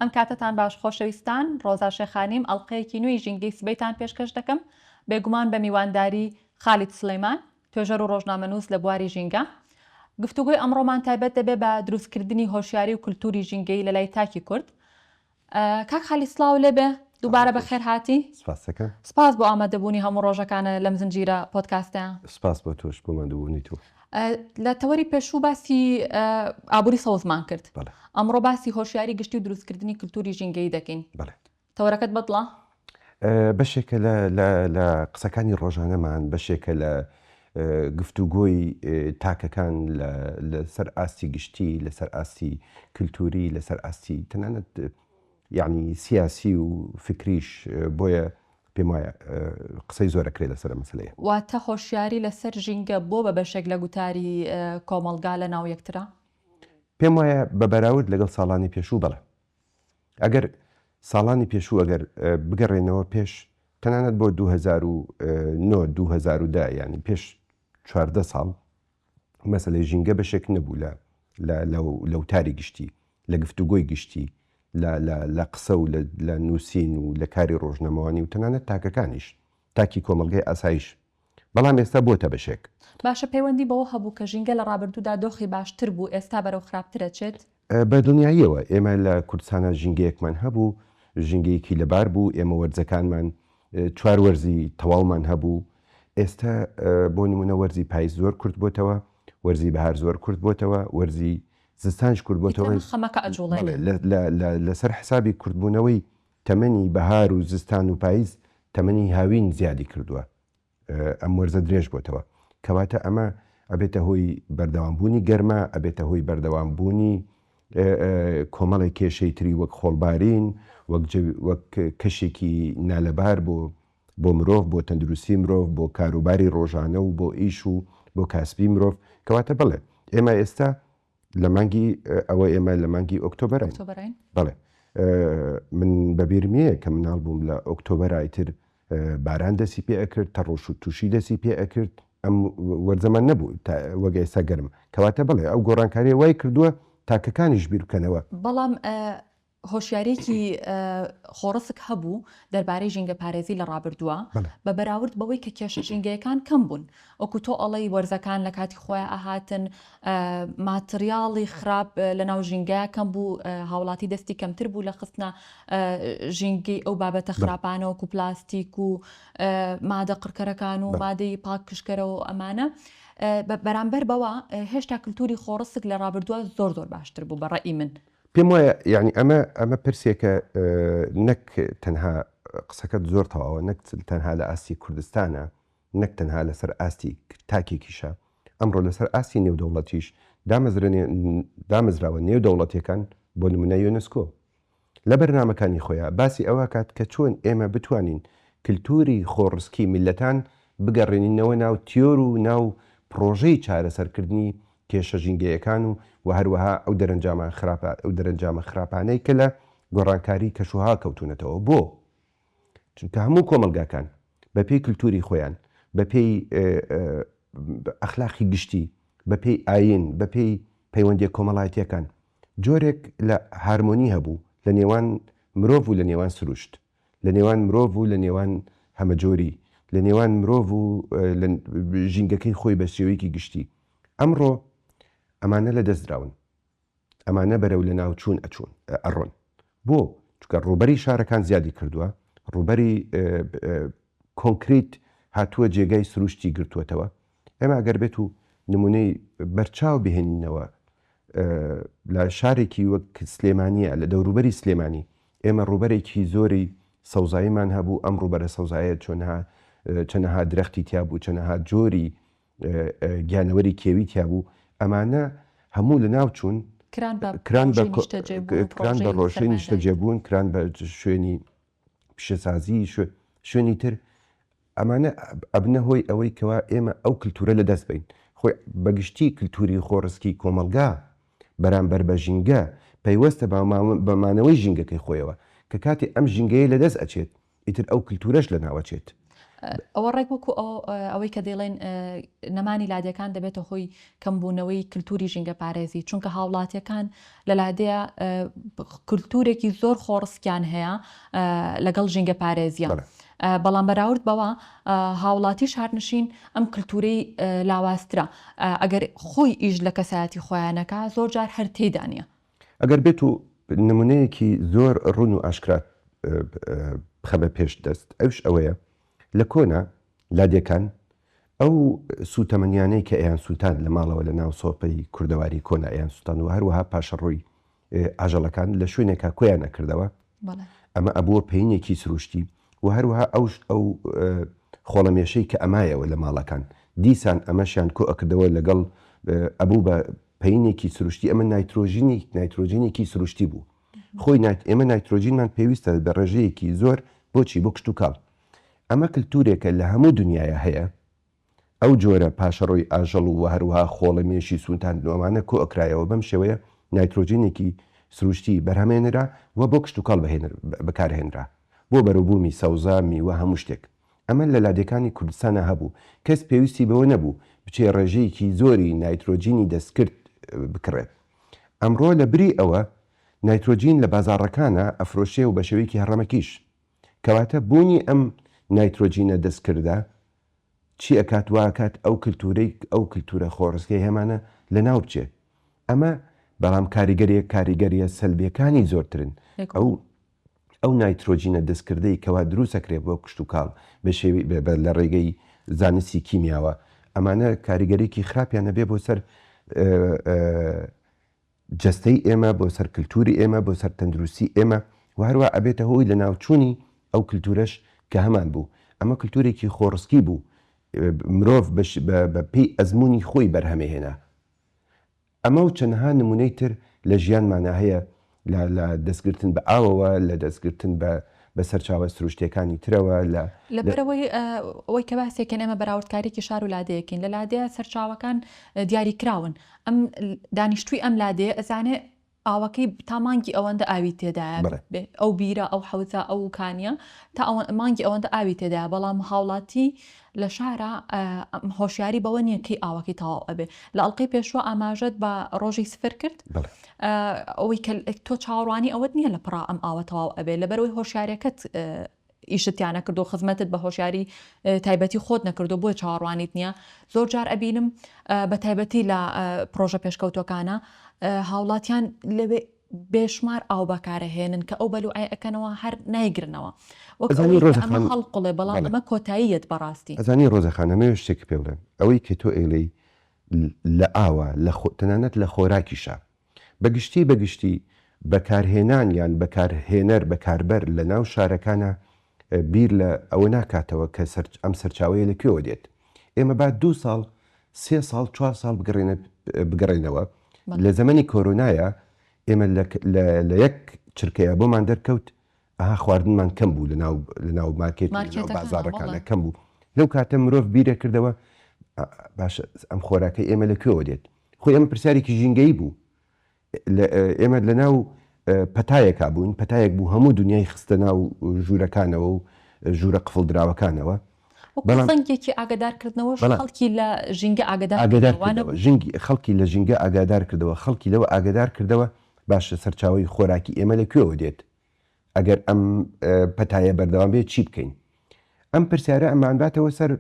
ئەم کاتتان باش خۆشەویستان، ڕۆزا شێخانیم ئەڵلقەیەکی نوێی ژینگەی سبەیتان پێشکەش دەکەم بێگومان بە میوانداری خالید سلەیمان، توێژەر و ڕۆژنامەنووس لە بواری ژینگە. گفتوگوی ئەمڕۆمان تایبەت دەبێت بە دروستکردنی هۆشیاری و کولتوری ژینگەی لە لای تاکی کورد. کاک خالی سڵاو لێبێ، دووبارە بەخێر هاتی. سپاس بۆ ئامادەبوونی هەموو ڕۆژەکانە لەم زنجیرە پۆدکاستیان. سپاس بۆ تۆش بۆمەندەبوونی تۆ. لە تەوەری پێشوو باسی ئابووری سەوزمان کرد. ئەمڕۆ باسی هۆشیاری گشتی و دروستکردنی کولتوری ژینگەی دەکەین. تەوەرەکەت بەدڵە؟ بەشێکە لە قسەکانی ڕۆژانەمان، بەشێکە لە گفتوگۆی تاکەکان لەسەر ئاستی گشتی، لەسەر ئاستی کولتوری، لەسەر ئاستی تەنانەت یعنی سیاسی و فکریش. بۆیە پێم وایە قسەی زۆرەکرێت لەسەر مەسەلەیە. واتە هۆشیاری لەسەر ژینگە بۆ بە بەشێک لە گوتاری کۆمەڵگا لە ناو یەکترا؟ پێم وایە بە بەراورد لەگەڵ ساڵانی پێشوو بڵێ. ئەگەر ساڵانی پێشوو ئەگەر بگەڕێنەوە پێش تەنانەت بۆ 2009-2010 ینی پێش 14 ساڵ مەسەلەی ژینگە بەشێک نەبوو لە وتاری گشتی، لە گفتوگۆی گشتی، لە قسە و لە نووسین و لە کاری ڕۆژنەمەوانی و تەنانەت تاکەکانیش، تاکی کۆمەلگای ئاسایش. بەڵام ئێستا بۆتە بەشێک. باشە پەیوەندی بەوە هەبوو کە ژینگە لە ڕابردوودا دۆخی باشتر بوو، ئێستا بەرەو خراپترە چێت؟ بە دڵنیاییەوە ئێمە لە کوردستانە ژینگەیەکمان هەبوو، ژینگەیەکی لەبار بوو، ئێمە وەرزەکانمان 4 وەرزی تەواومان هەبوو. ئێستا بۆ نمونە وەرزی پاییز زۆر کورت بۆتەوە، وەرزی بەهار زۆر کورت بۆتەوە، وەرزی زستانش کورت بۆتەوە. لەسەر حسابی کورتبوونەوەی تەمەنی بەهار و زستان و پاییز تەمەنی هاوین زیادی کردووە، ئەم وەرزە درێژ بۆتەوە، کەواتە ئەمە ئەبێتە هۆی بەردەوامبوونی گەرمە، ئەبێتە هۆی بەردەوامبوونی کۆمەڵی کێشەی تری وەک خۆڵبارین، وەک کەشێکی نالەبار بۆ مرۆڤ، بۆ تەندروستی مرۆڤ، بۆ کاروباری ڕۆژانە و بۆ ئیش و بۆ کاسبی مرۆڤ. کەواتە بڵێ ئێمە ئێستا لە مانگی ئەوە ئێمە لە مانگی ئۆکتۆبەرین. بڵێ من بەبیرمیەیە کە مناڵ بووم لە ئۆکتۆبەرای تر باران دەسی پێ ئەکرد، تەڕۆش و تووشی دەسی پێ ئەکرد. ئەم وەرزەمان نەبوو وەگە ئێستا گەرم. کەواتە بڵێ ئەو گۆڕانکاریە وای کردووە تاکەکانیش بیر بکەنەوە. بەڵام هۆشیارێکی خۆڕسک هەبوو دەربارەی ژینگە پارێزی لە ڕابردووە بە بەراورد بەوەی کە کێشە ژینگەیەکان کەم بوون. ئەوکو تۆ ئەڵەی وەرزەکان لە کاتی خۆیان ئاهاتن، ماتریاڵی خراپ لە ناو ژینگەیە کەم بوو، هاوڵاتی دەستی کەمتر بوو لە خستنە ژینگەی ئەو بابەتە خراپانە وەکو پلاستیک و مادە قڕکەرەکان و مادەی پاک کشکەرە و ئەمانە. بەرامبەر بەوە هێشتا کولتوری خۆڕسک لە ڕابردووە زۆر باشتر بوو بەڕێی من. پێم وایە یعنی ئەمە پرسێکە نەک تەنها قسەکەت زۆر تەواوە، نەک تەنها لە ئاستی کوردستانە، نەک تەنها لەسەر ئاستی تاکێکیشە. ئەمڕۆ لەسەر ئاستی نێودەوڵەتیش دامەزراوە نێودەوڵەتیەکان بۆ نمونە یۆنسکۆ لە بەرنامەکانی خۆیان باسی ئەوە کات کە چۆن ئێمە بتوانین کللتوری خۆڕسکی میلەتان بگەڕێنینەوە ناو تیۆر و ناو پرۆژەی چارەسەرکردنی کێشە ژینگەیەکان و هەروەها ئەو دەرەنجامە خراپانەی کە لە گۆڕانکاری کەشوها کەوتونەتەوە. بۆ چونکە هەموو کۆمەلگاکان بەپێی کللتوری خۆیان، بەپێی ئەخلاقی گشتی، بەپێی ئاین، بەپێی پەیوەندی کۆمەڵایەتیەکان جۆرێک لە هارمۆنی هەبوو لە نێوان مرۆڤ و لە نێوان سروشت، لە نێوان مرۆڤ و لە نێوان هەمەجۆری، لە نێوان مرۆڤ و ژینگەکەی خۆی بە شێوەیەکی گشتی. ئەمڕۆ ئەمانە لە دەستدراون، ئەمانە بەرەو لە ناو چوون ئەڕۆن. بۆ چکە ڕوبەری شارەکان زیادی کردووە، ڕوبەری کۆنکریت هاتووە جێگای سروشتی گرتووەتەوە. ئێمە ئەگەر بێت و نمونەی بەرچاو بهێنینەوە لە شارێکی وەک سلێمانیە، لە دەوروبەری سلێمانی ئێمە ڕوبەرێکی زۆری سەوزاییمان هەبوو. ئەم ڕوبەرە سەوزایە چەنەها درەختی تیا بوو، چەنەها جۆری گیانەوەری کێوی تیا بوو. ئەمانە هەموو لە ناو چوون، کران بە ڕۆژەی نیشتەجێبوون، کران بە شوێنی پیشەسازی، شوێنی تر. ئەمانە ئەبنە هۆی ئەوەی کەوا ئێمە ئەو کللتورە لە دەست بین. خۆی بەگشتی کللتوری خۆڕسکی کۆمەلگا بەرامبەر بە ژینگە پەیوەستە بەمانەوەی ژینگەکەی خۆیەوە، کە کاتی ئەم ژینگەیە لە دەست ئەچێت ئیتر ئەو کللتورەش لە ناوەچێت. ئەوە ڕێک وەکو ئەوەی کە دەڵێن نەمانی لادیەکان دەبێتە هۆی کەمبوونەوەی کللتوری ژینگە پارێزی، چونکە هاوڵاتیەکان لە لادەیە کللتورێکی زۆر خۆڕسکیان هەیە لەگەڵ ژینگە پارێزیە. بەڵام بەراورد بەوە هاوڵاتی شارنشین ئەم کللتورەی لاوااسترا ئەگەر خۆی ئیش لە کەسایەتی خۆیانەکە زۆر جار هەر تێدانە. ئەگەر بێت و نمونەیەکی زۆر ڕوون و ئاشکرات خەبە پێش دەست ئەوش ئەوەیە لە کۆنا لادیەکان ئەو سوتەمەنیانەی کە ئەیان سووتان لە ماڵەوە لە ناو سۆپەی کوردەواری کۆنا ئەیان سووتان و هەروەها پاشەڕۆی ئاژەڵەکان لە شوێنێکا کۆیان نەکردەوە ئەمە ئەبووە پەینێکی سروشتی و هەروەها ئەو خۆڵەمێشەی کە ئەمایەوە لە ماڵەکان دیسان ئەمەشیان کۆ ئەکردەوە لەگەڵ ئەبوو بە پەینێکی سروشتی ئەمە نایترۆژینێکی سروشتی بوو. خۆی ئێمە نایترۆژینمان پێویستە بە ڕێژەیەکی زۆر بۆچی بۆ کشت و کاڵ. ئەمە کللتورێکە لە هەموو دنیاە هەیە ئەو جۆرە پاشەڕۆی ئاژەڵ و هەروەها خۆڵەمێشی سووتان ئەمانە کۆ ئەکرایەوە بەم شێوەیە نایترۆژینێکی سروشتی بەرهەمێنرا و بۆ کشت و کاڵ بەکارهێنرا بۆ بەرەوبوومی سەوزا میوە هەموو شتێک. ئەمە لە لادەکانی کوردستانە هەبوو کەس پێویستی بەوە نەبوو بچێ ڕێژەیەکی زۆری نایترۆژینی دەستکرد بکڕێت. ئەمڕۆ لە بری ئەوە نایترۆژین لە بازاڕەکانە ئەفرۆشێ و بە شێوەیەکی هەڕەمەکیش کەواتە بوونی ئەم نایترۆژینە دەستکردا چی ئەکات واکات ئەو کللتورە خۆڕستکەی هەمانە لە ناو بچێت. ئەمە بەڵام کاریگەریە سەلبیەکانی زۆرترن. ئەو نایترۆژینە دەستکردەی کەوا دروستەکرێت بۆ کشت و کاڵ لە ڕێگەی زانستی کیمیاوە ئەمانە کاریگەرێکی خراپیانە بێ بۆ سەر جەستەی ئێمە بۆ سەر کللتوری ئێمە بۆ سەر تەندروستی ئێمە و هەروە ئەبێتە هۆی لە ناوچوونی ئەو کللتورەش کە هەمان بوو. ئەمە کللتورێکی خۆڕسکی بوو مرۆڤ بە پێی ئەزمموی خۆی بەرهەمێهێنا. ئەمە و چەندها نمونەی تر لە ژیانمانە هەیە لە دەستگرتن بە ئاوەوە لە دەستگرتن بە سەرچاوە سروشتەکانی ترەوە لەبەرەوەی ئەوەی کە باسێکن ئێمە بەراوردکارێکی شار و لادەیەکەین لە لادەیە سەرچاوەکان دیاری کراون ئەم دانیشتووی ئەم لادەیە ئەزانێ ئاوەکەی تا مانگی ئەوەندە ئاوی تێدایە ئەو بیرە ئەو حەوزە ئەو کانیە تا مانگی ئەوەندە ئاوی تێدایە بەڵام هاوڵاتی لە شارە هۆشیاری بەوە نییە کەی ئاوەکەی تەواو ئەبێ لە ئەڵلقەی پێشوە ئاماژەت بە ڕۆژی سفر کرد ئەوەی کە تۆ چاوەڕوانی ئەوەت نییە لە پڕا ئەم ئاوە تەواو ئەبێ لەبەرەوەی هۆشیارەکەت ئیشتیانە کردو خزمەتت بە هۆشیاری تایبەتی خۆت نەکردو بۆی چاوەڕوانیت نییە. زۆر جار ئەبینم بە تایبەتی لە پرۆژە پێشکەوتەکانە هاوڵاتیان لەوێ بێشمار ئاو بەکارەهێنن کە ئەو بەلوعی ئەەکەنەوە هەر نایگرنەوە ئەمە هەڵقڵێ بەڵام ئەمە کۆتاییەت بەڕاستی. ئەزانی ڕۆزەخانەمە شتێک پێ بڵێن ئەوەی کە تۆ ئێلەی لە ئاوە تەنانەت لە خۆراکیشە بەگشتی بەکارهێنان یان بەکارهێنەر بەکاربەر لە ناو شارەکانە بیر لە ئەوە ناکاتەوە کە ئەم سەرچاوەیە لەکوێوە دێت. ئێمە بعد 2 ساڵ 3 ساڵ 4 ساڵ بگەڕێنەوە لە زەمەنی کۆرۆنایە ئێمە لە یەک چرکەیە بۆمان دەرکەوت ئاها خواردنمان کەم بوو لە ناو مارکێت بازاڕەکانە کەم بوو. لەو کاتە مرۆڤ بیرە کردەوە باشە ئەم خۆراکەی ئێمە لەکوێوە دێت. خۆی ئەمە پرسیارێکی ژینگەی بوو. ئێمە لە ناو پەتایەکە بووین پەتایەک بوو هەموو دنیای خستە ناو ژوورەکانەوە و ژوورە قفڵ دراوەکانەوە بەڵامێکی ئاگدارکردنەوە خەڵکی لە ژینگە خەڵکی لە ژینگە ئاگادار کردەوە خەڵکی لەوە ئاگدار کردەوە باشە سەرچاوی خۆراکی ئێمە لەکوێوە دێت ئەگەر ئەم پەتایە بەردەوام بێت چی بکەین. ئەم پرسیارە ئەمانباتەوە سەر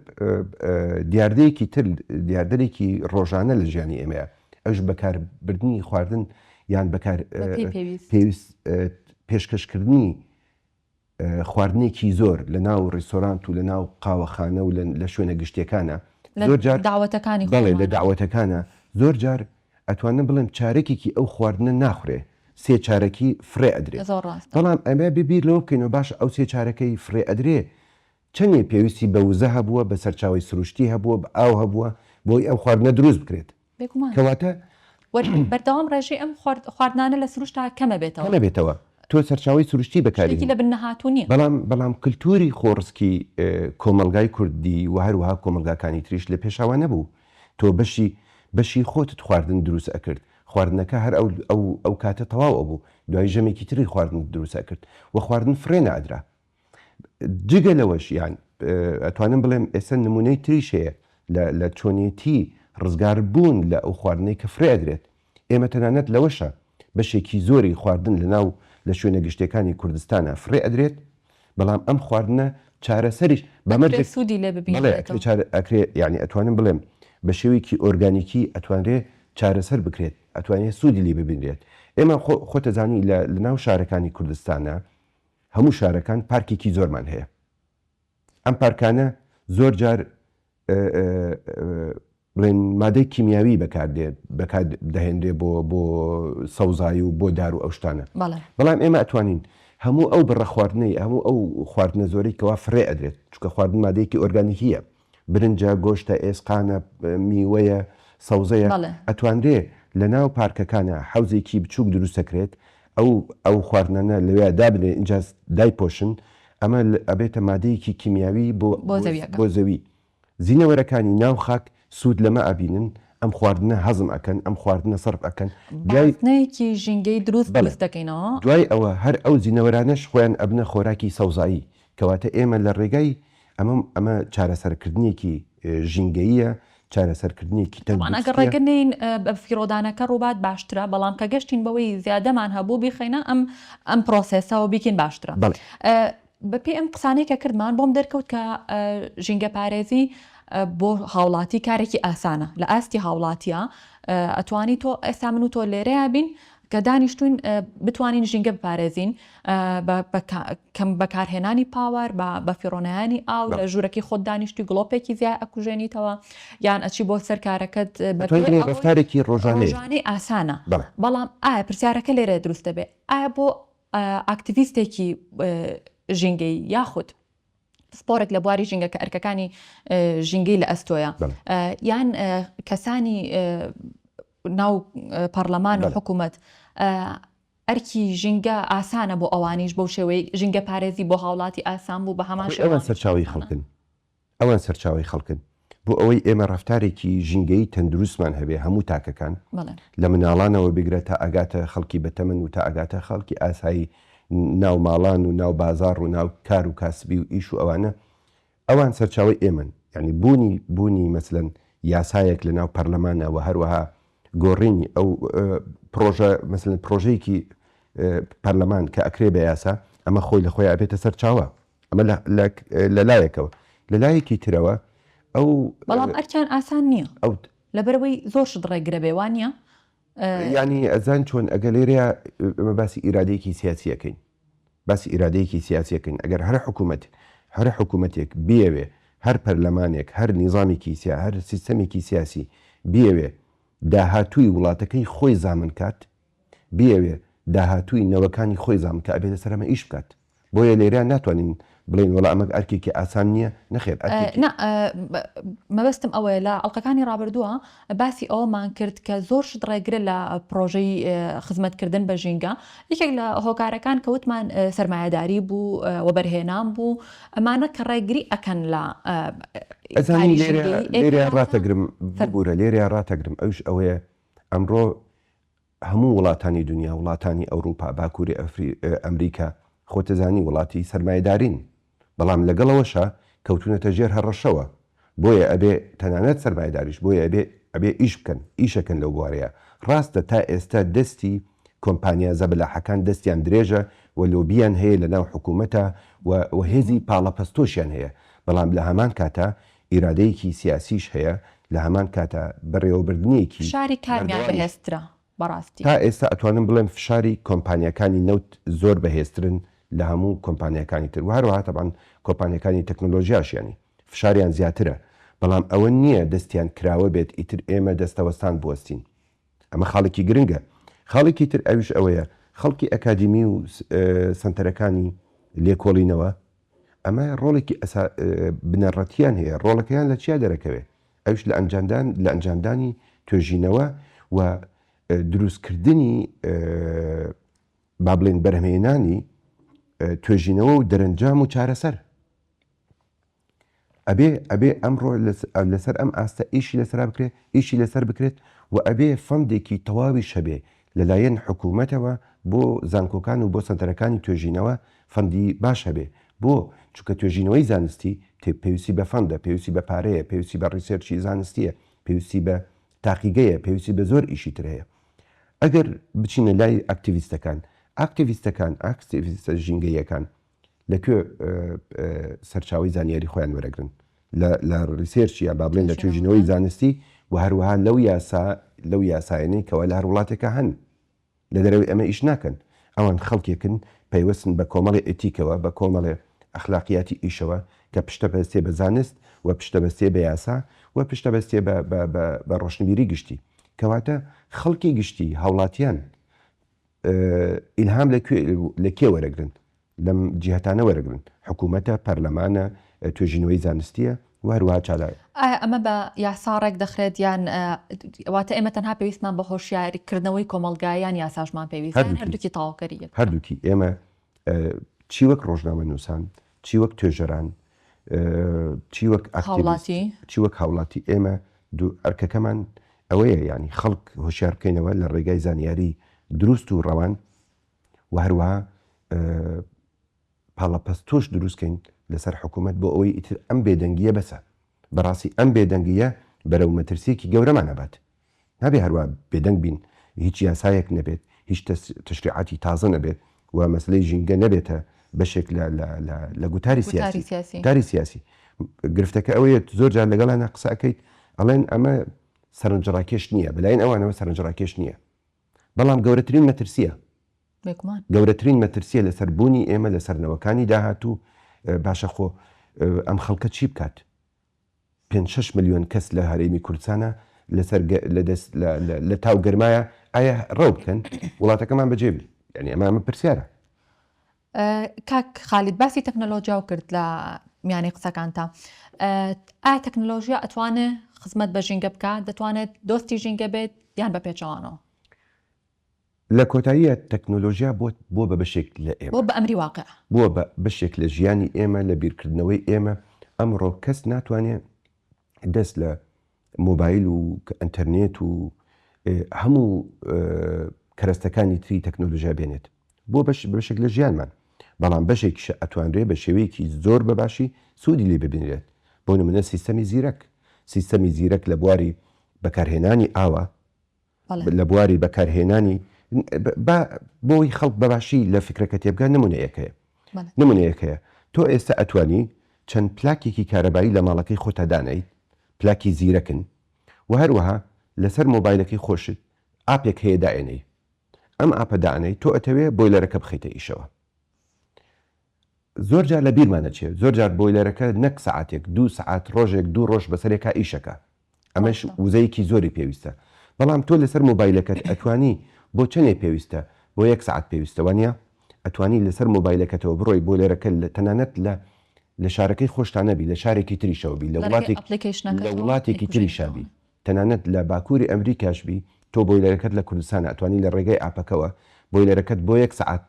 دیاردەیەکی تر دیاردەرێکی ڕۆژانە لە ژیانی ئێمەیە ئەوش بەکاربردنی خواردن یان بەکار پێویست پێشکەشکردنی خواردنێکی زۆر لە ناو ڕێستۆرانت و لە ناو قاوەخانە و لە شوێنە گشتیەکانە زۆر جار داوەتەکانی بەڵێ لە داوەتەکانە زۆر جار ئەتوانە بڵێم چارەکێکی ئەو خواردنە ناخورێ 3 چارەکی فرێ ئەدرێ بەڵام ئەمە ببیر لەوە بکەینەوە باش ئەو 3 چارەکەی فرێ ئەدرێ چەندێ پێویستی بە وزە هەبووە بە سەرچاوی سروشتی هەبووە بە ئاو هەبووە بۆی ئەو خواردنە دروست بکرێت کەواتە بەردەوام ڕێژەی ئەم خواردنانە لە سروشتا کەمە بێتەوە تۆ سەرچاوی سروشتی بەکاری لە بنەهاتوونی بەڵام کللتوری خۆڕسکی کۆمەلگای کوردی و هەروەها کۆمەلگاکانی تریش لە پێشاوە نەبوو تۆ بەشی خۆتت خواردن دروست ئەکرد خواردنەکە هەر ئەو کاتە تەواو ئەبوو دوای ژەمێکی تری خواردن دروست ئەکرد و خواردن فرێ نەئەدرا جگە لەوەش یان ئەتوانم بڵێم ئێستا نمونەی تریش هەیە لە چۆنیەتی ڕزگار بوون لە ئەو خواردنەی کە فرێ ئەدرێت. ئێمە تەنانەت لەوەشە بەشێکی زۆری خواردن لە شوێنە گشتەکانی کوردستانە فرێ ئەدرێت، بەڵام ئەم خواردنە چارەسەریش بەمەرج سوودی لێ ئەکرێ، یعنی ئەتوانم بڵێم بە شێوەیەکی ئۆرگانیکی ئەتوانرێت چارەسەر بکرێت، ئەتوانێت سوودی لێ ببینرێت. ئێمە خۆتەزانی لە ناو شارەکانی کوردستانە هەموو شارەکان پارکێکی زۆرمان هەیە. ئەم پارکانە زۆر جار بڵێن مادەی کیمیاوی بەکار دەهێنرێ بۆ سەوزایی و بۆ دار و ئەو شتانە. بەڵام ئێمە ئەتوانین هەموو ئەو بڕە خواردنەی هەموو ئەو خواردنە زۆرەی کەوا فرێ ئەدرێت، چونکە خواردن مادەیەکی ئۆرگانیکیە، برنجە، گۆشتە، ئێسقانە، میوەیە، سەوزەیە، ئەتوانرێ لە ناو پارکەکانە حەوزێکی بچووک دروستەکرێت، ئەو خواردنانە لەوێ دابنێ اینجا دایپۆشن، ئەمە ئەبێتە مادەیەکی کیمیاوی بۆ زەوی. زینەوەرەکانی ناو خاک سوود لەمە ئەبینن، ئەم خواردنە هەزم ئەکەن، ئەم خواردنە سەرف ئەکەن، نەیەکی ژینگەی دروست دەکەینەوە. دوای ئەوە هەر ئەو زینەوەرانەش خۆیان ئەبنە خۆراکی سەوزایی، کەواتە ئێمە لە ڕێگای ئەمە چارەسەرکردنیەکی ژینگەییە، چارەسەرکردنیەکی ئەگەر ڕێگەنین بە فیرۆدانەکە ڕووبات باشترە، بەڵام کە گەشتین بەوەی زیادەمان هەبوو بیخەینە ئەم پرۆسێسەوە بیکەین باشترە. بەپێ ئەم قسانەی کە کردمان بۆم دەرکەوت کە ژینگە پارێزی بۆ هاوڵاتی کارێکی ئاسانە. لە ئاستی هاوڵاتیە ئەتوانی تۆ ئێستا من و تۆ لێرەیە بین کە دانیشتوین بتوانین ژینگە بپارێزین کەم بەکارهێنانی پاوەر بە فیڕۆنەیانی ئاو لە ژوورەکەی خۆت دانیشتی گڵۆپێکی زیای ئەکوژێنیتەوە یان ئەچی بۆ سەر کارەکەت ڕفتارێکی ڕۆژانەی ئاسانە. بەڵام ئایا پرسیارەکە لێرە دروستە بێ، ئایا بۆ ئاکتیڤیستێکی ژینگەی یاخود سپۆرێک لە بواری ژینگە کە ئەرکەکانی ژینگەی لە ئەستۆیە یان کەسانی ناو پەرلەمان و حکوومەت ئەرکی ژینگە ئاسانە بۆ ئەوانیش بەو شێوەی ژینگە پارێزی بۆ هاوڵاتی ئاسان بوو بە هەمان شێوە. ئەوان سەرچاوی خەڵکن بۆ ئەوەی ئێمە ڕفتارێکی ژینگەی تەندروستمان هەبێ هەموو تاکەکان لە مناڵانەوە بگرێت تا ئاگاتە خەڵکی بەتەمەن و تا ئاگاتە خەڵکی ئاسایی ناو ماڵان و ناو بازار و ناو کار و کاسبی و ئیش و ئەوان سەرچاوی ئێمن، یعنی بوونی مەسلەن یاسایەک لە ناو پەرلەمانەوە هەروەها گۆڕینی ئەو پرۆژە مەسلەن پرۆژەیەکی پەرلەمان کە ئەکرێ بە یاسا، ئەمە خۆی لە خۆی ئەبێتە سەرچاوە، ئەمە لە لایەکەوە. لە لایەکی ترەوە ئەو بەڵام ئەرکیان ئاسان نییە لەبەرەوەی زۆر شت ڕێگرە بێوانە، ینی ئەزان چۆن ئەگە لێرەیە ئەمە باسی ئیرادەیەکی سیاسیەکەین، باسی ئیرادەیەکی سیاسیەکەین. ئەگەر هەر حکوومەتێک بیەوێ، هەر پەرلەمانێک، هەر نیزامێکی هەر سیستەمێکی سیاسی بیەوێ داهاتووی وڵاتەکەی خۆی زامن کات، بیەوێ داهاتووی نەوەکانی خۆی زامن کە ئەبێتە سەرمە ئیش بکات. بۆیە لێرە ناتوانین بڵین وڵا ئەمە ئەرکێکی ئاسان نییە، نەخێر. مەبەستم ئەوەیە لە ئەڵلقەکانی ڕابردووە باسی ئەومان کرد کە زۆر شت ڕێگرە لە پرۆژەی خزمەتکردن بە ژینگە. یەکێک لە هۆکارەکان کە وتمان سەرمایەداری بوو وەبەرهێنان بوو، ئەمانە کە ڕێگری ئەکەن لە لێرە ڕاتەگرم بورە لێرە ڕاتەگرم ئەوش ئەوەیە ئەمڕۆ هەموو وڵاتانی دنیا، وڵاتانی ئەوروپا، باکووری ئەمریکا خۆتەزانی وڵاتی سەرمایەدارین، بەڵام لەگەڵەوەشە کەوتونەتە ژێر هەڕەشەوە. بۆیە ئەبێ تەنانەت سەرمایەداریش بۆیە ئەبێ ئیش بکەن، ئیشەکەن لەو بوارەیە. ڕاستە تا ئێستا دەستی کۆمپانیا زەبەلاحەکان دەستیان درێژە و لۆبیان هەیە لە ناو حکوومەتە و هێزی پاڵەپەستۆشیان هەیە، بەڵام لە هەمان کاتە ئیرادەیەکی سیاسیش هەیە، لە هەمان کاتە بەڕێوەبردنیەکی شاری کامیان بەهێزترە. بەڕاستی تا ئێستا ئەتوانم بڵێم فشاری کۆمپانیەکانی نەوت زۆر بەهێزترن لە هەموو کۆمپانیەکانی تر و هەروەها تەبان کۆمپانیەکانی تەکنۆلۆژیاشیانی فشاریان زیاترە، بەڵام ئەوە نییە دەستیان کراوە بێت ئیتر ئێمە دەستەوەستان بوەستین. ئەمە خاڵێکی گرنگە. خاڵێکی تر ئەویش ئەوەیە خەڵکی ئەکادمی و سنتەرەکانی لێکۆڵینەوە ئەمە ڕۆڵێکی بنەڕەتیان هەیە. ڕۆڵەکەیان لە چیا دەرەکەوێت؟ ئەوش لە ئەنجامدانی توێژینەوە و دروستکردنی با بڵێن بەرهەمهێنانی توێژینەوە و دەرەنجام و چارەسەر. ئەبێ ئەمڕۆ لەسەر ئەم ئاستە ئیشی لەسەر بکرێت و ئەبێ فەندێکی تەواویش هەبێ لەلایەن حکوومەتەوە بۆ زانکۆکان و بۆ سنتەرەکانی توێژینەوە فەندی باش هەبێ بۆ چونکە توێژینەوەی زانستی پێویستی بە فەندە، پێویستی بە پارەیە، پێویستی بە ڕیسێرچی زانستیە، پێویستی بە تاقیگەیە، پێویستی بە زۆر ئیشی تر هەیە. ئەگەر بچینە لای ئاکتیڤیستەکان ئاکتیڤیستە ژینگەیەکان لەکوێ سەرچاوی زانیاری خۆیان وەرەگرن لە ڕیسێرچی یا با بڵێن لە توێژینەوەی زانستی و هەروەها لەو یاسایانەی کەوە لە هەر وڵاتێکە هەن لە دەرەوەی ئەمە ئیش ناکەن. ئەوان خەڵکێکن پەیوەستن بە کۆمەڵی ئێتیکەوە بە کۆمەڵێ ئەخلاقیاتی ئیشەوە کە پشتە بەستێ بە زانست و پشتە بەستێ بە یاسا و پشتە بەستێ بە ڕۆشنبیری گشتی. کەواتە خەڵکی گشتی هاوڵاتیان ئیلهام لەکێ وەرەگرن، لەم جیهەتانە وەرەگرن، حکوومەتە، پەرلەمانە، توێژینەوەی زانستیە و هەروەها چالایە. ئەمە بە یاساڕێک دەخرێت یان واتە ئێمە تەنها پێویستمان بە هۆشیاریکردنەوەی کۆمەلگایان یاساژمان پێویست هەردووکی تاواکەریە. هەردووکی ئێمە چی وەک ڕۆژنامە نووسان، چی وەک توێژەران، چی وەک چی وەک هاوڵاتی ئێمە دوو ئەرکەکەمان ئەوەیە، ینی خەڵک هۆشیار بکەینەوە لە ڕێگای زانیاری دروست و ڕەوان و هەروەها پاڵەپەستۆش دروستکەین لەسەر حکوومەت بۆ ئەوەی ئیتر ئەم بێدەنگیە بەسە. بەڕاستی ئەم بێدەنگیە بەرەو مەترسیەکی گەورەمان نەبات. نابێ هەروە بێدەنگ بین، هیچ یاسایەک نەبێت، هیچ تشریعاتی تازە نەبێت و مەسلەی ژینگە نەبێتە بەشێک لە گوتاری سیاسی. گرفتەکە ئەوەیە زۆر جار لەگەڵانە قسەکەیت ئەڵێن ئەمە سەرنجڕاکێش نییە، بەلایەن ئەوانەوە سەرنجڕاکێش نییە، بەڵام گەورەترین مەترسیە. گەورەترین مەترسیە لەسەر بوونی ئێمە لە سەرنەوەکانی داهاتوو. باشە خۆ ئەم خەڵکە چی بکات؟ 5-6 ملیۆن کەس لە هەرێمی کوردستانە لە تاو گەرمایە، ئایا ڕەو بکەن وڵاتەکەمان بەجێبی؟ یعنی ئەمە پرسیارە. کاک خالید باسی تەکنۆلۆژیا و کرد لە میانی قسەکانتە. ئایا تەکنۆلۆژیا ئەتوانێت خزمەت بە ژینگە بکات؟ دەتوانێت دۆستی ژینگە بێت یان بە پێچەوانەوە؟ لە کۆتاییە تەکنۆلۆژیا بۆ بە بەشێک لە ئێمە، بۆ بە ئەمری واقع، بۆ بە بەشێک لە ژیانی ئێمە، لە بیرکردنەوەی ئێمە. ئەمڕۆ کەس ناتوانێت دەست لە مۆبایل و ئەنتەرنێت و هەموو کەرەستەکانی تری تەکنۆلۆژیا بێنێت بۆ بەشێک لە ژیانمان، بەڵام بەشێکیش ئەتوانرێت بە شێوەیەکی زۆر بەباشی سوودی لێ ببینرێت. بۆ نمونە سیستەمی زیرەک لە بواری بەکارهێنانی ئاوە، لە بواری بەکارهێنانی بۆی خەڵک بەباشی لە فکرەکە تێبگە نمونەیەکەیە. تۆ ئێستا ئەتوانی چەند پلاکێکی کارەبایی لە ماڵەکەی خۆتە دانەیت، پلاکی زیرەکن، و هەروەها لەسەر مۆبایلەکەی خۆشت ئاپێک هەیە دائێنەی. ئەم ئاپە دائێنەی تۆ ئەتەوێ بۆیلەرەکە بخەیتە ئیشەوە. زۆر جار لە بیرمانە چێت، زۆر جار بۆیلەرەکە نەک سەعاتێک، 2 سەعات، ڕۆژێک 2 ڕۆژ بەسەرێکا ئیشەکە. ئەمەش وزەیەکی زۆری پێویستە. بەڵام تۆ لەسەر مۆبایلەکەت ئەتوانی بۆ چەندێ پێویستە، بۆ 1 سەعات پێویستە وانە، ئەتوانی لەسەر مۆبایلەکەتەوە بڕۆی بۆیلەرەکە تەنانەت لە شارەکەی خۆشتانەبی، لە شارێکی تریشەوەبی، لە وڵاتێکی تریشابی، تەنانەت لە باکووری ئەمریکاشبی، تۆ بۆیلەرەکەت لە کوردستانە ئەتوانی لە ڕێگەی ئاپەکەوە بۆیلەرەکەت بۆ 1 سەعات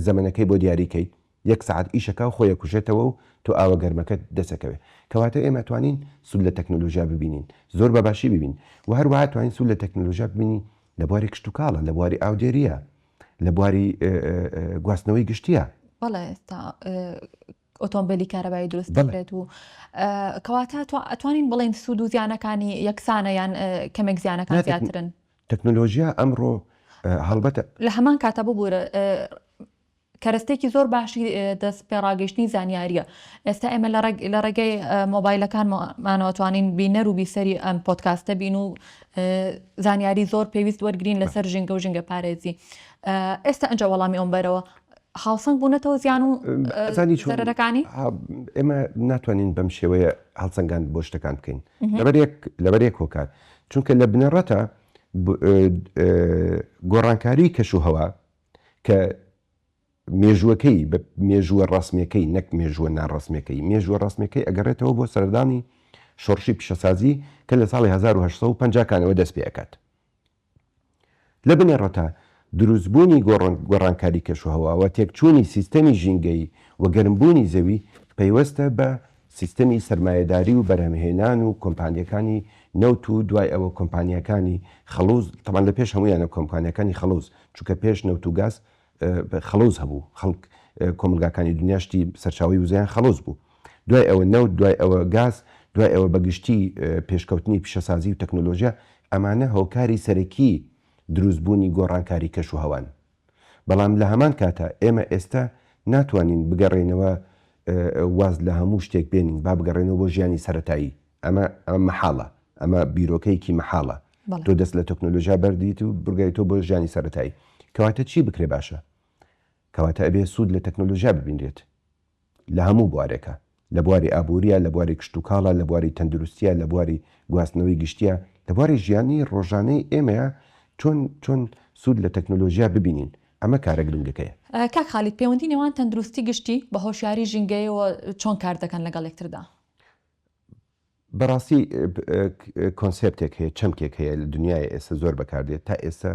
زەمنەکەی بۆ دیاریکەی، 1 سەعات ئیشەکە و خۆیە کوژێتەوە و تۆ ئاوە گەرمەکەت دەسەکەوێ. کەواتە ئێمە توانین سود لە تەکنۆلۆژیا ببینین، زۆر بەباشی ببین، و هەروەها توانین سود لە تەکنۆلۆژیا ببینین لە بواری کشت و کاڵە، لە بواری ئاودێریە، لە بواری گواستنەوەی گشتیە. بەڵێ ئێستا ئۆتۆمبیلی کارەبایی دروست دەکرێت و کەواتە ئەتوانین بڵێن سود و زیانەکانی یەکسانە یان کەمێک زیانەکان زیاترن. تەکنۆلۆژیا ئەمڕۆ هەڵبەتە لە هەمان کاتە ببوورە کەرەستێکی زۆر باشی دەست پێڕاگەشتنی زانیاریە. ئێستا ئێمە لە ڕێگەی مۆبایلەکانمانەوەتوانین بینەر و بیسەری ئەم پۆدکاستە بین و زانیاری زۆر پێویست وەرگین لەسەر ژینگە و ژینگە پارێزی. ئێستا ئەنجا وەڵامی ئەوم بەرەوە هاوسەنگ بوونەتەوە زیان و زەرەرەکانی؟ ئێمە ناتوانین بەم شێوەیە هەڵسەنگان بۆ شتەکان بکەین لەبەرێک هۆکار، چونکە لە بنەڕەتە گۆڕانکاری کەش و هەوا کە مێژوەکەی بە مێژووە ڕاستمیەکەی نەک مێژووە ناڕاستمیەکەی، مێژووە ڕاستمیەکەی ئەگەڕێتەوە بۆ سەردانی شۆڕشی پیشەسازی کە لە ساڵی 1850کانەوە دەست پێ ئەکات. لە بنێڕەتە دروستبوونی گۆڕانکاری کەشوهەوا و تێکچوونی سیستەمی ژینگەی و گەرمبوونی زەوی پەیوەستە بە سیستەمی سەرمایەداری و بەرهەمهێنان و کۆمپانیەکانی نەوت و دوای ئەوە کۆمپانیەکانی خەڵوز، تەمان لە پێش هەمویانە کۆمپانیەکانی خەڵوز، چونکە پێش نەوت و گاز خەڵۆز هەبوو خەڵک کۆمەلگاکانی دنیاشتی سەرچاوی وزیان خەڵۆز بوو دوای ئەوە نەوت دوای ئەوە گاز دوای ئەوە بەگشتی پێشکەوتنی پیشەسازی و تەکنۆلۆژیا ئەمانە هۆکاری سەرەکی دروستبوونی گۆڕانکاری کەش و هەوان بەڵام لە هەمان کاتە ئێمە ئێستا ناتوانین بگەڕێنەوە واز لە هەموو شتێک بێنین با بگەڕێنەوە بۆ ژیانی سەرەتایی ئەمە مەحاڵە ئەمە بیرۆکەیەکی مەحاڵە تۆ دەست لە تەکنۆلۆژیا بەردیت و بگەیتەوە بۆ ژیانی سەرەتایی کەواتە چی بکرێ باشە کەواتە ئەبێ سوود لە تەکنۆلۆژیا ببینرێت لە هەموو بوارێکە لە بواری ئابووریە لە بواری کشتتوکاڵە لە بواری تەندروستیە لە بواری گواستنەوەی گشتیە لە بواری ژیانی ڕۆژانەی ئێمەیە چۆن سوود لە تەکنۆلۆژیا ببینین ئەمە کارە گرنگەکەیە کاک خالیت پەیوەندی نێوان تەندروستی گشتی بە هۆشیاری ژینگەیەوە چۆن کار دەکەن لەگەڵ یەکتردا بەڕاستی کۆنسپتێک هەیە چەمکێک هەیە لە دنیای ئێستا زۆر بەکاردێت تا ئێستا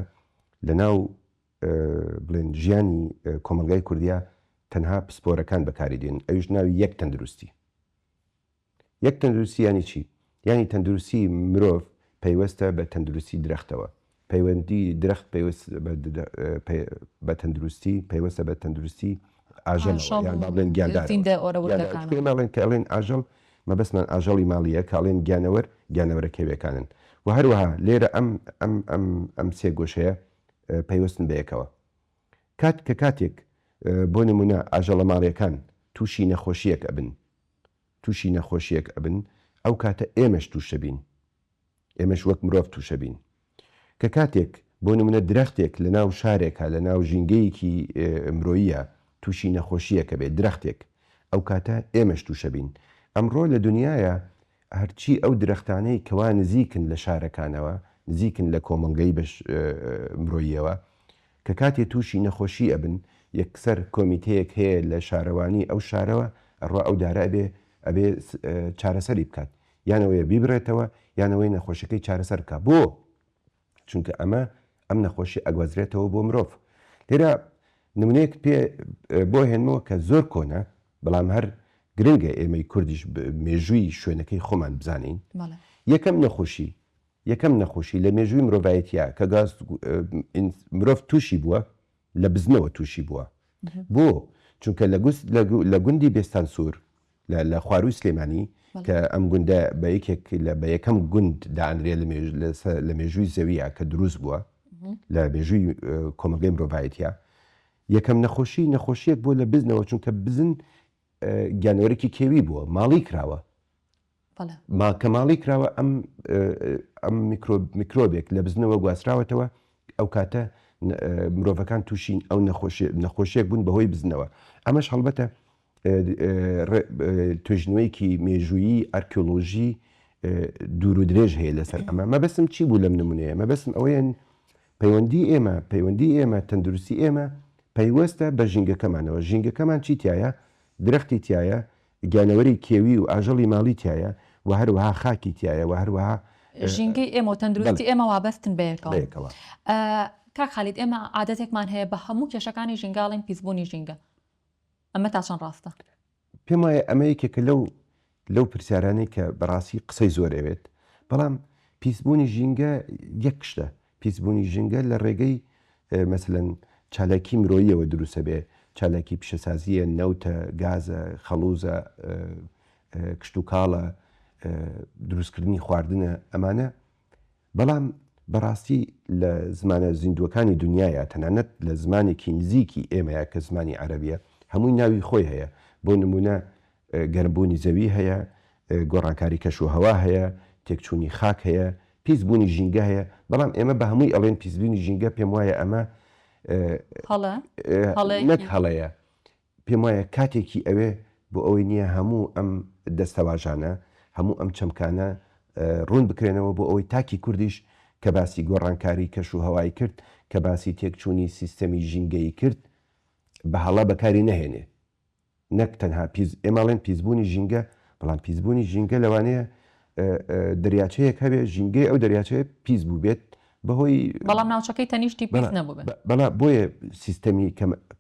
لە ناو بڵێن ژیانی کۆمەلگای کوردیا تەنها پسپۆرەکان بەکاری دێن ئەوش ناوی یەک تەندروستی یەک تەندروستی ینی چی ینی تەندروستی مرۆڤ پەیوەستە بە تەندروستی درەختەوە پەیوەندی درەخت بە تەندروستی پەیوەستە بە تەندروستی ئاژەڵێن گیاندارڵێن کە ئەڵێن ئاژەڵ مەبەستمان ئاژەڵی ماڵیە کاڵێن گیانەوەرە کێویەکانن و هەروەها لێرە ئەم سێ گۆشەیە پەیوەستن بەیەکەوە کاتێک بۆ نمونە ئاژەڵە ماڵیەکان تووشی نەخۆشیەک ئەبن ئەو کاتە ئێمەش تووشەبین ئێمەش وەک مرۆڤ تووشەبین کە کاتێک بۆ نمونە درەختێک لە ناو شارێکە لە ناو ژینگەیەکی مرۆییە تووشی نەخۆشیەکە بێت درەختێک ئەو کاتە ئێمەش تووشەبین ئەمڕۆ لە دنیاە هەرچی ئەو درەختانەی کەوا نزیکن لە شارەکانەوە نزیکن لە کۆمەلگەی بە مرۆییەوە کە کاتێ تووشی نەخۆشی ئەبن یەکسەر کۆمیتەیەک هەیە لە شارەوانی ئەو شارەوە ئەڕوا ئەو دارە ئەبێ چارەسەری بکات یانەوەی بیبرێتەوە یانەوەی نەخۆشیەکەی چارەسەر بکات بۆ چونکە ئەم نەخۆشی ئەگوازرێتەوە بۆ مرۆڤ لێرە نمونەیەک پێ بۆ هێنمەوە کە زۆر کۆنە بەڵام هەر گرنگە ئێمەی کوردیش مێژووی شوێنەکەی خۆمان بزانین یەکەم نەخۆشی لە مێژووی مرۆڤایەتیە کە گاز مرۆڤ تووشی بووە لە بزنەوە تووشی بووە بۆ چونکە لە گوندی بێستان سوور لە خواروی سلێمانی کە ئەم گوندە بە یەکەم گوند دانرێ لە مێژووی زەویە کە دروست بووە لە مێژووی کۆمەلگەی مرۆڤایەتیە یەکەم نەخۆشیەک بۆ لە بزنەوە چونکە بزن گیانەوەرێکی کێوی بووە ماڵی کراوە کە ماڵی کراوە ئەم میکرۆبێک لە بزنەوە گواستراوەتەوە ئەو کاتە مرۆڤەکان تووشین ئەو نەخۆشیەک بوون بەهۆی بزنەوە ئەمەش هەڵبەتە توێژنەوەیکی مێژوویی ئارکێۆلۆژی دوور و درێژ هەیە لەسەر ئەمە مەبەستم چی بوو لەم نمونەیە مەبەستم ئەوەیان پەیوەندی ئێمە تەندروستی ئێمە پەیوەستە بە ژینگەکەمانەوە ژینگەکەمان چی تایە درەختی تایە گیانەوەری کێوی و ئاژەڵی ماڵی تایە و هەروەها خاکی تایە و هەروەها ژینگەی ئێمە و تەندروستی ئێمە وابەستن بەیەکەوە کاک خالید ئێمە عادەتێکمان هەیە بە هەموو کێشەکانی ژینگاڵین پیسبوونی ژینگە ئەمە تا چەند ڕاستە پێم وایە ئەمە یەکێکە لەو پرسیارانەی کە بەڕاستی قسەی زۆرەوێت بەڵام پیسبوونی ژینگە یەک شتە پیسبوونی ژینگە لە ڕێگەی مەسەلەن چالاکی مرۆییەوە دروستە بێ چالاکی پیشەسازیە نەوتە گازە خەڵوزە کشتتوکاڵە دروستکردنی خواردنە ئەمانە بەڵام بەڕاستی لە زمانە زیندوەکانی دنیاە تەنانەت لە زمانێکی نزیکی ئێمەیە کە زمانی عەرەبیە هەمووی ناوی خۆی هەیە بۆ نمونە گەرمبوونی زەوی هەیە گۆڕانکاری کەش و هەوا هەیە تێکچوونی خاک هەیە پیسبوونی ژینگە هەیە بەڵام ئێمە بە هەمووی ئەڵێن پیسبوونی ژینگە پێم وایە ئەمە نەک هەڵەیە پێم وایە کاتێکی ئەوێ بۆ ئەوەی نییە هەموو ئەم دەستەواژانە هەموو ئەم چەمکانە ڕوون بکرێنەوە بۆ ئەوەی تاکی کوردیش کە باسی گۆڕانکاری کەش و هەوای کرد کە باسی تێکچوونی سیستەمی ژینگەی کرد بە هەڵا بەکاری نەهێنێ نەک تەنها ئێماڵێن پیسبوونی ژینگە بەڵام پیسبوونی ژینگە لەوانەیە دەریاچەیەک هەبێ ژینگەی ئەو دەریاچەیە پیس بوو بێت بەهۆی بەڵام ناوچەکەی تەنیشتی پیس نەبوو بەڵا بۆیە سیستەمی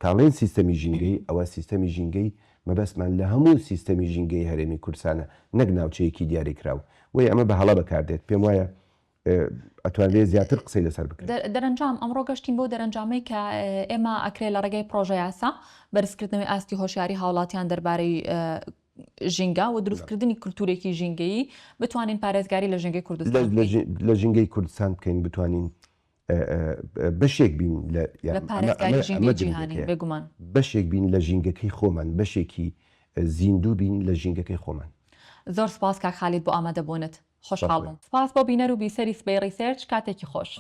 کاڵێن سیستەمی ژینگەی ئەوە سیستەمی ژینگەی مەبەستمان لە هەموو سیستەمی ژینگەی هەرێمی کوردستانە نەک ناوچەیەکی دیاری کراوە وی ئەمە بە هەڵا بەکاردێت پێم وایە ئەتوانێت زیاتر قسەی لەسەر بکرێت. دەرەنجام ئەمڕۆ گەشتین بۆ دەرەنجامەی کە ئێمە ئەکرێت لە ڕێگەی پرۆژە یاسا بەرزکردنەوەی ئاستی هۆشیاری هاوڵاتیان دەربارەی ژینگە و دروستکردنی کولتورێکی ژینگەیی بتوانین پارێزگاری لە ژینگەی کوردستان لە ژینگەی کوردستان بکەین بتوانین بەشێک بین لە پارێزگاری ژینگەی جیهانی بێگومان بەشێک بین لە ژینگەکەی خۆمان بەشێکی زیندوو بین لە ژینگەکەی خۆمان. زۆر سپاس کاک خالید بۆ ئامادەبوونت. خۆشحاڵم. سپاس بۆ بینەر و بیسەری سبەی ریسێرچ کاتێکی خۆش.